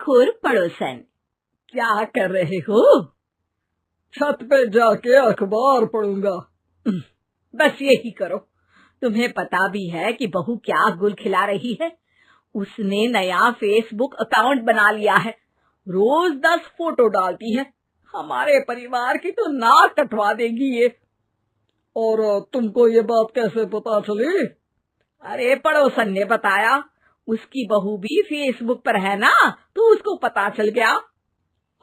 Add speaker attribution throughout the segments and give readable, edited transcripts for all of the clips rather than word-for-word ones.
Speaker 1: चुगलखोर पड़ोसन।
Speaker 2: क्या कर रहे हो?
Speaker 3: छत पे जाके अखबार पढ़ूंगा।
Speaker 2: बस यही करो। तुम्हें पता भी है कि बहू क्या गुल खिला रही है? उसने नया फेसबुक अकाउंट बना लिया है। रोज 10 फोटो डालती है। हमारे परिवार की तो नाक कटवा देगी ये।
Speaker 3: और तुमको ये बात कैसे पता चली?
Speaker 2: अरे पड़ोसन ने बताया। उसकी बहू भी फेसबुक पर है ना, तो उसको पता चल गया।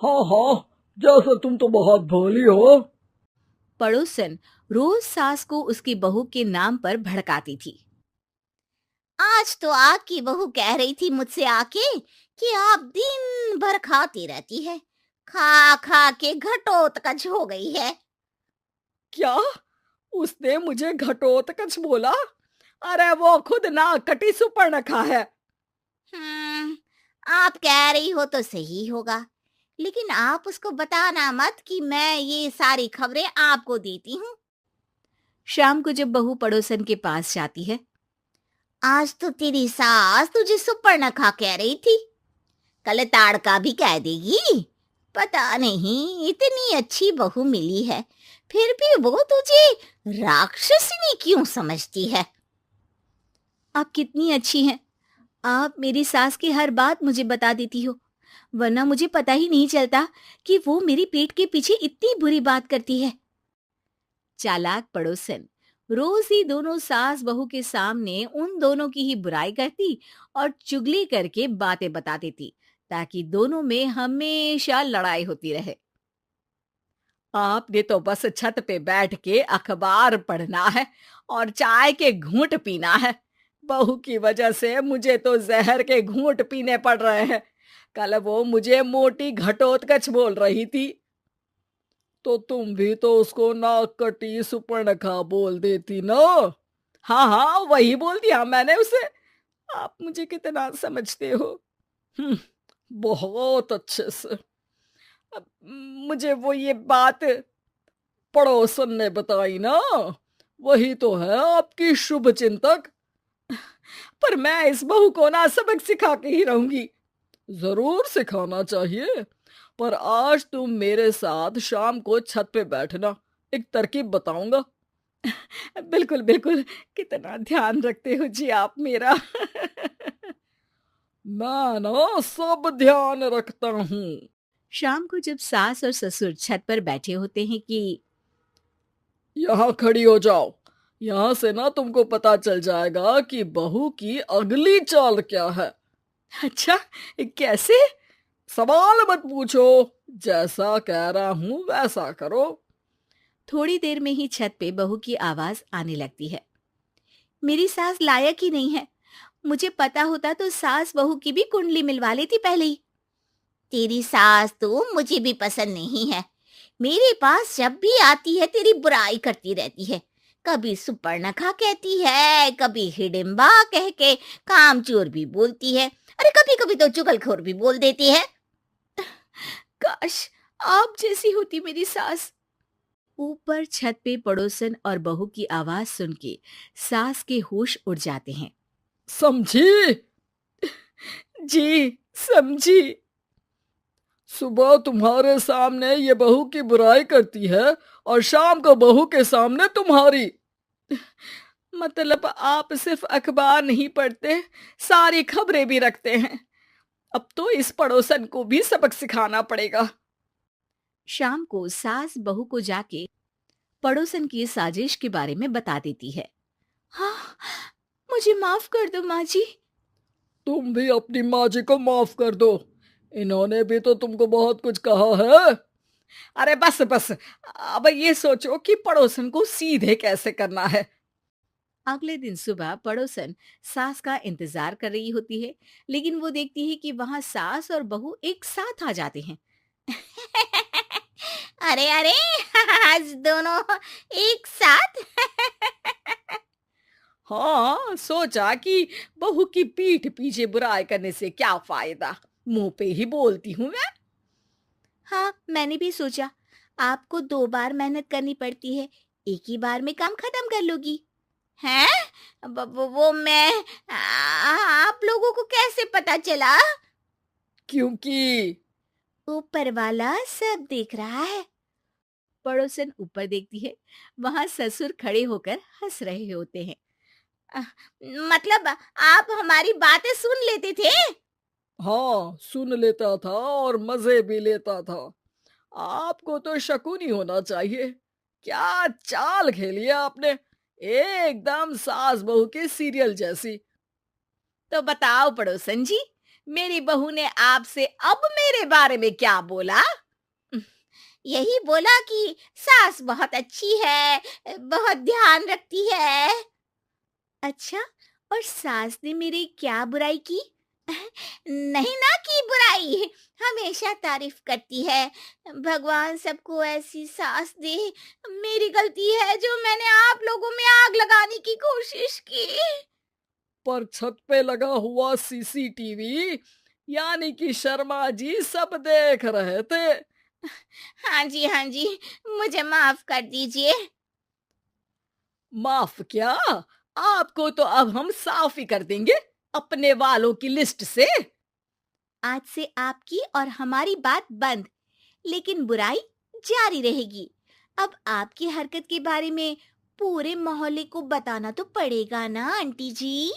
Speaker 3: हाँ हाँ, जैसे तुम तो बहुत भोली हो।
Speaker 1: पड़ोसन रोज सास को उसकी बहू के नाम पर भड़काती थी।
Speaker 4: आज तो आपकी बहू कह रही थी मुझसे आके कि आप दिन भर खाती रहती है, खा खा के घटोत्कच हो गई है।
Speaker 2: क्या? उसने मुझे घटोत्कच बोला? अरे वो खुद ना कटी सुपर्णखा है।
Speaker 4: आप कह रही हो तो सही होगा, लेकिन आप उसको बताना मत कि मैं ये सारी खबरें आपको देती हूँ।
Speaker 1: शाम को जब बहू पड़ोसन के पास जाती है,
Speaker 4: आज तो तेरी सास तुझे सुपर्णखा कह रही थी, कल ताड़का भी कह देगी। पता नहीं इतनी अच्छी बहू मिली है, फिर भी वो तुझे राक्षसनी क्यों समझती है?
Speaker 1: आप कितनी अच्छी हैं। आप मेरी सास की हर बात मुझे बता देती हो, वरना मुझे पता ही नहीं चलता कि वो मेरी पीठ के पीछे इतनी बुरी बात करती है। चालाक पड़ोसन रोज ही दोनों सास बहू के सामने उन दोनों की ही बुराई करती और चुगली करके बातें बता देती, ताकि दोनों में हमेशा लड़ाई होती रहे।
Speaker 2: आपने तो बस छत पे बैठ के अखबार पढ़ना है और चाय के घूंट पीना है। बहू की वजह से मुझे तो जहर के घूंट पीने पड़ रहे हैं। कल वो मुझे मोटी घटोत्कच बोल रही थी।
Speaker 3: तो तुम भी तो उसको नाक कटी सुपर्णखा बोल देती ना।
Speaker 2: हाँ हाँ, वही बोल दिया मैंने उसे। आप मुझे कितना समझते हो?
Speaker 3: बहुत अच्छे से।
Speaker 2: अब मुझे वो ये बात
Speaker 3: पड़ोसन ने बताई ना, वही तो है आपकी शुभ चिंतक।
Speaker 2: पर मैं इस बहू को ना सबक सिखा के ही रहूंगी।
Speaker 3: जरूर सिखाना चाहिए, पर आज तुम मेरे साथ शाम को छत पे बैठना, एक तरकीब बताऊंगा।
Speaker 2: बिल्कुल बिल्कुल, कितना ध्यान रखते हो जी आप मेरा।
Speaker 3: मैं ना सब ध्यान रखता हूँ।
Speaker 1: शाम को जब सास और ससुर छत पर बैठे होते हैं कि
Speaker 3: यहाँ खड़ी हो जाओ, यहाँ से ना तुमको पता चल जाएगा कि बहू की अगली चाल क्या है।
Speaker 2: अच्छा, कैसे?
Speaker 3: सवाल मत पूछो, जैसा कह रहा हूं वैसा करो।
Speaker 1: थोड़ी देर में ही छत पे बहू की आवाज आने लगती है। मेरी सास लायक ही नहीं है। मुझे पता होता तो सास बहू की भी कुंडली मिलवा लेती पहले ही।
Speaker 4: तेरी सास तो मुझे भी पसंद नहीं है। मेरे पास जब भी आती है तेरी बुराई करती रहती है। कभी सुपर्णखा कहती है, कभी हिडिंबा कह के कामचोर भी बोलती है, अरे कभी कभी तो चुगलखोर भी बोल देती है।
Speaker 1: काश आप जैसी होती मेरी सास। ऊपर छत पे पड़ोसन और बहू की आवाज सुन के सास के होश उड़ जाते हैं।
Speaker 3: समझी?
Speaker 2: जी समझी।
Speaker 3: सुबह तुम्हारे सामने ये बहू की बुराई करती है और शाम को बहू के सामने तुम्हारी।
Speaker 2: मतलब आप सिर्फ अखबार नहीं पढ़ते, सारी खबरें भी रखते हैं। अब तो इस पड़ोसन को भी सबक सिखाना पड़ेगा।
Speaker 1: शाम को सास बहू को जाके पड़ोसन की साजिश के बारे में बता देती है। हाँ, मुझे माफ कर दो माँ जी।
Speaker 3: तुम भी अपनी माँ जी को माफ कर दो, इन्होंने भी तो तुमको बहुत कुछ कहा है।
Speaker 2: अरे बस बस, अब ये सोचो कि पड़ोसन को सीधे कैसे करना है।
Speaker 1: अगले दिन सुबह पड़ोसन सास का इंतजार कर रही होती है, लेकिन वो देखती है कि वहां सास और बहू एक साथ आ जाते हैं।
Speaker 4: अरे अरे आज दोनों एक साथ।
Speaker 2: हाँ, सोचा कि बहू की पीठ पीछे बुराई करने से क्या फायदा, मुंह पे ही बोलती हूँ मैं।
Speaker 4: हाँ, मैंने भी सोचा आपको 2 बार मेहनत करनी पड़ती है, एक ही बार में काम खत्म कर लोगी। हैं? वो मैं आप लोगों को कैसे पता चला?
Speaker 3: क्योंकि
Speaker 1: ऊपर वाला सब देख रहा है। पड़ोसन ऊपर देखती है, वहां ससुर खड़े होकर हंस रहे होते हैं।
Speaker 4: मतलब आप हमारी बातें सुन लेते थे?
Speaker 3: हाँ, सुन लेता था और मजे भी लेता था। आपको तो शकुनी होना चाहिए। क्या चाल खेली है आपने, एकदम सास बहू के सीरियल जैसी।
Speaker 2: तो बताओ पड़ोसन जी, मेरी बहू ने आपसे अब मेरे बारे में क्या बोला?
Speaker 4: यही बोला कि सास बहुत अच्छी है, बहुत ध्यान रखती है।
Speaker 1: अच्छा, और सास ने मेरी क्या बुराई की?
Speaker 4: नहीं ना की बुराई, हमेशा तारीफ करती है। भगवान सबको ऐसी सास दे। मेरी गलती है जो मैंने आप लोगों में आग लगाने की कोशिश की।
Speaker 3: पर छत पे लगा हुआ सीसीटीवी, यानी कि शर्मा जी सब देख रहे थे।
Speaker 4: हाँ जी, हाँ जी, मुझे माफ कर दीजिए।
Speaker 2: माफ क्या? आपको तो अब हम साफ ही कर देंगे अपने वालों की लिस्ट से।
Speaker 1: आज से आपकी और हमारी बात बंद, लेकिन बुराई जारी रहेगी। अब आपकी हरकत के बारे में पूरे मोहल्ले को बताना तो पड़ेगा ना आंटी जी।